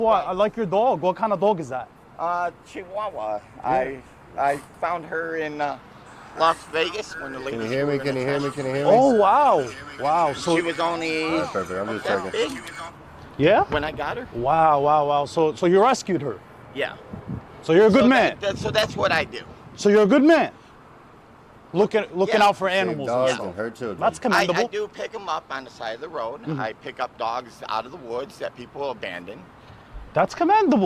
What? I like your dog. What kind of dog is that? Chihuahua. I found her in Las Vegas when the ladies Can you hear me? were in Can you the hear me? test. Can you hear me? Oh, wow. Wow. So, She was only Perfect. I'm just that checking. big yeah? when I got her. Wow, wow, wow. So you rescued her. Yeah. So you're a good man. So that's what I do. So you're a good man. Looking Yeah. out for Save animals. dogs and and stuff. her children. That's I commendable. do pick them up on the side of the road. I pick up dogs out of the woods that people abandon. That's commendable.